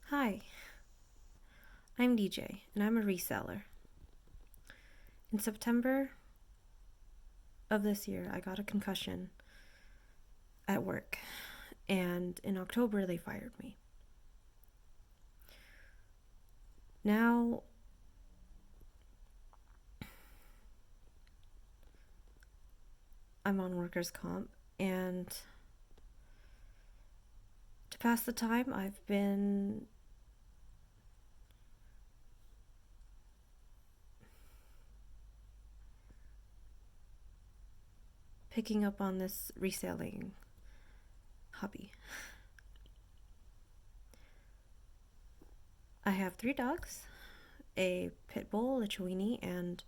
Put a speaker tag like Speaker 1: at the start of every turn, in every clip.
Speaker 1: Hi, I'm DJ and I'm a reseller. In September of this year, I got a concussion at work, and in October, they fired me. Now, I'm on workers' comp, and to pass the time, I've been picking up on this reselling hobby. I have 3 dogs, a pit bull, a Chiweenie, and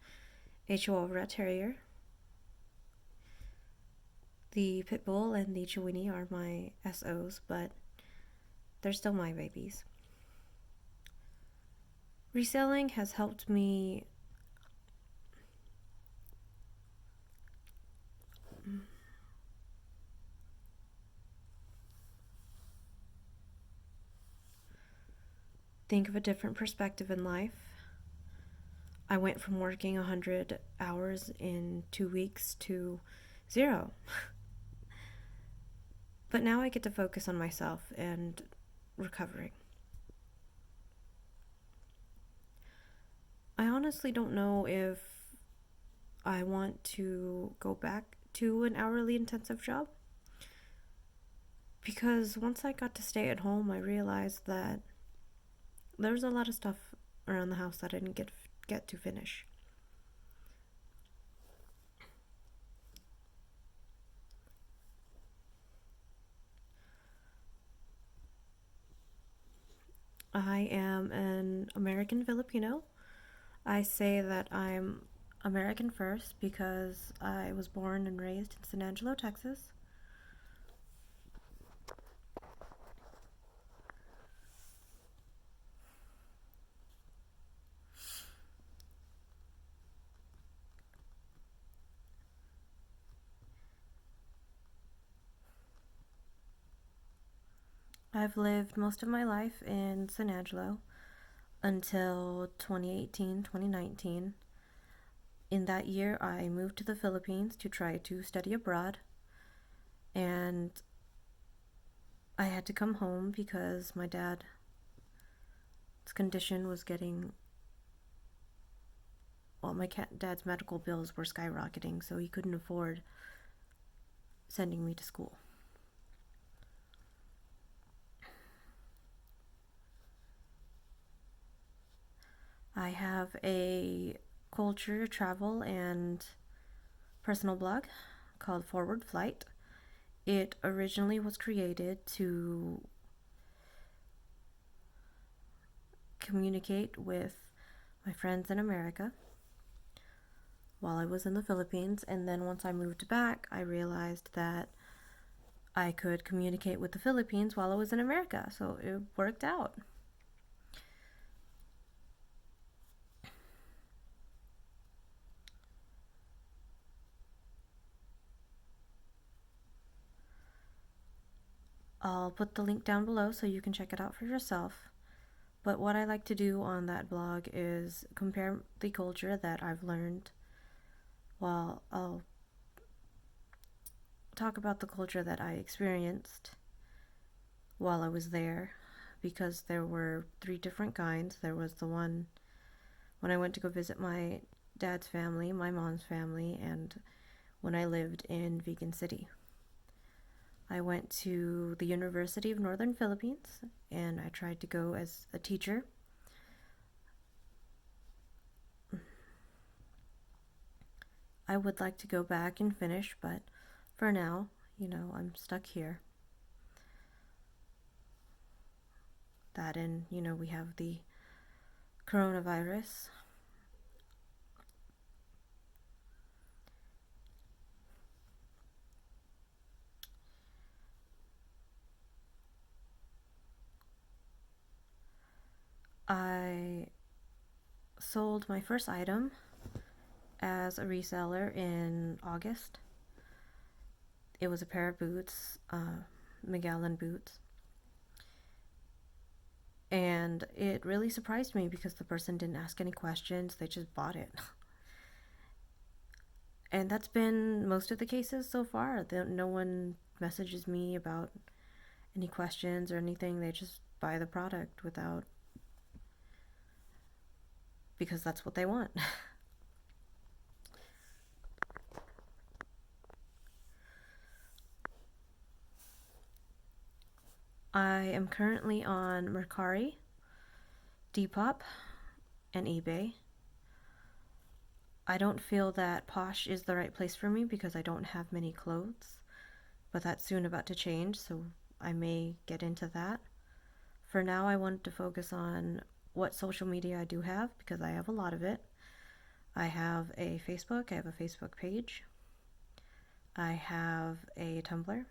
Speaker 1: a Chihuahua Red Terrier. The pit bull and the Chiweenie are my SOs, but they're still my babies. Reselling has helped me think of a different perspective in life. I went from working 100 hours in 2 weeks to 0. But now I get to focus on myself and recovering. I honestly don't know if I want to go back to an hourly intensive job, because once I got to stay at home, I realized that there was a lot of stuff around the house that I didn't get to finish. I am an American Filipino. I say that I'm American first because I was born and raised in San Angelo, Texas. I've lived most of my life in San Angelo until 2018, 2019. In that year, I moved to the Philippines to try to study abroad, and I had to come home because my dad's condition was getting, well, my dad's medical bills were skyrocketing, so he couldn't afford sending me to school. I have a culture, travel, and personal blog called Forward Flight. It originally was created to communicate with my friends in America while I was in the Philippines, and then once I moved back, I realized that I could communicate with the Philippines while I was in America, so it worked out. I'll put the link down below so you can check it out for yourself. But what I like to do on that blog is compare the culture that I've learned. Well, I'll talk about the culture that I experienced while I was there, because there were 3 different kinds. There was the one when I went to go visit my dad's family, my mom's family, and when I lived in Vegan City. I went to the University of Northern Philippines, and I tried to go as a teacher. I would like to go back and finish, but for now, I'm stuck here. That and, we have the coronavirus. I sold my first item as a reseller in August. It was a pair of boots, Magellan boots. And it really surprised me because the person didn't ask any questions, they just bought it. And that's been most of the cases so far. No one messages me about any questions or anything. They just buy the product without, because that's what they want. I am currently on Mercari, Depop, and eBay. I don't feel that Posh is the right place for me because I don't have many clothes, but that's soon about to change, so I may get into that. For now, I want to focus on what social media I do have because I have a lot of it. I have a Facebook, I have a Facebook page, I have a Tumblr,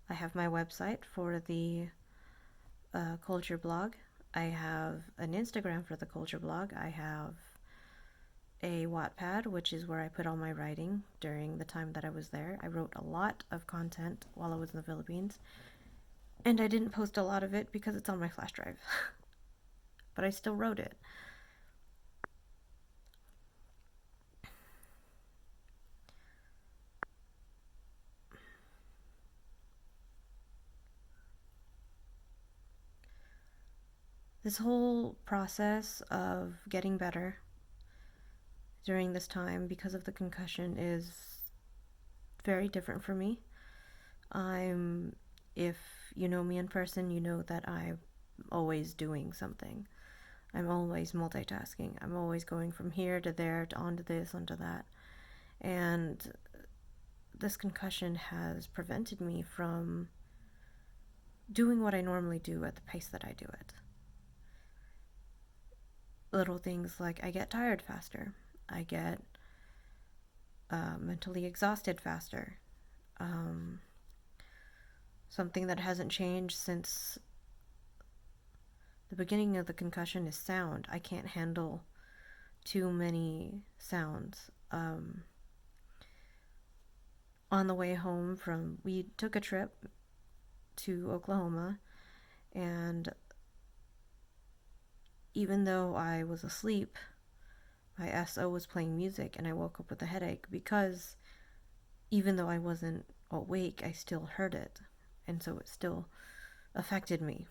Speaker 1: I have my website for the culture blog, I have an Instagram for the culture blog, I have a Wattpad, which is where I put all my writing during the time that I was there. I wrote a lot of content while I was in the Philippines, and I didn't post a lot of it because it's on my flash drive. But I still wrote it. This whole process of getting better during this time because of the concussion is very different for me. If you know me in person, you know that I'm always doing something. I'm always multitasking. I'm always going from here to there to onto this, onto that. And this concussion has prevented me from doing what I normally do at the pace that I do it. Little things like I get tired faster. I get mentally exhausted faster. Something that hasn't changed since the beginning of the concussion is sound. I can't handle too many sounds. On the way home we took a trip to Oklahoma, and even though I was asleep, my SO was playing music and I woke up with a headache because even though I wasn't awake, I still heard it, and so it still affected me.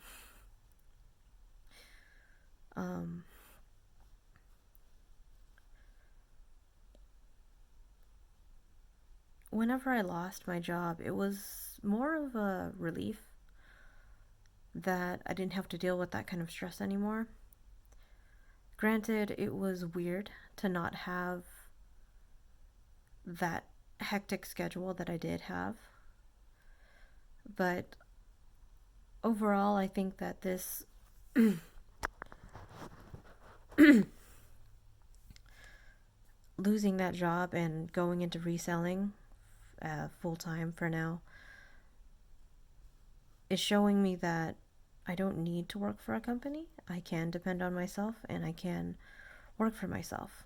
Speaker 1: Whenever I lost my job, it was more of a relief that I didn't have to deal with that kind of stress anymore. Granted, it was weird to not have that hectic schedule that I did have, but overall, I think that this losing that job and going into reselling full time for now is showing me that I don't need to work for a company. I can depend on myself and I can work for myself.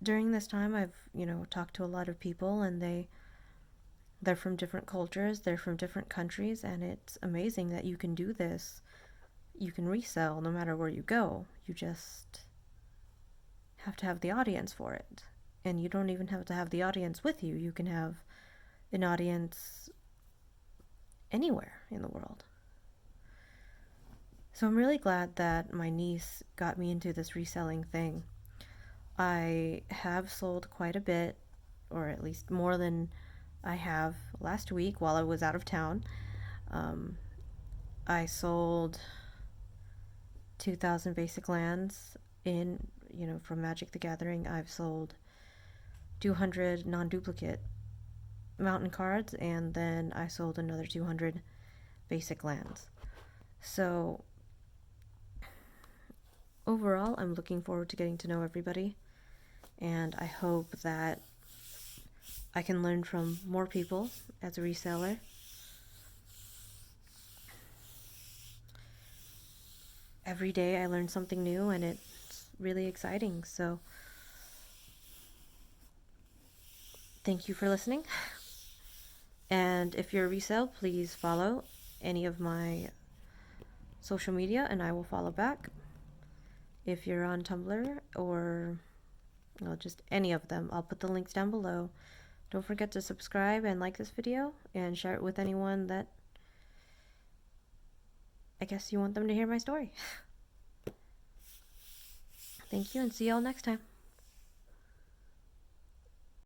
Speaker 1: During this time, I've talked to a lot of people, and they're from different cultures, they're from different countries, and it's amazing that you can do this. You can resell no matter where you go. You just have to have the audience for it. And you don't even have to have the audience with you. You can have an audience anywhere in the world. So I'm really glad that my niece got me into this reselling thing. I have sold quite a bit, or at least more than I have last week while I was out of town. I sold 2,000 basic lands from Magic the Gathering. I've sold 200 non-duplicate mountain cards, and then I sold another 200 basic lands. So overall, I'm looking forward to getting to know everybody, and I hope that I can learn from more people as a reseller. Every day I learn something new, and it's really exciting. So thank you for listening. And if you're a resale, please follow any of my social media and I will follow back. If you're on Tumblr or well, just any of them, I'll put the links down below. Don't forget to subscribe and like this video and share it with anyone that I guess you want them to hear my story. Thank you and see y'all next time.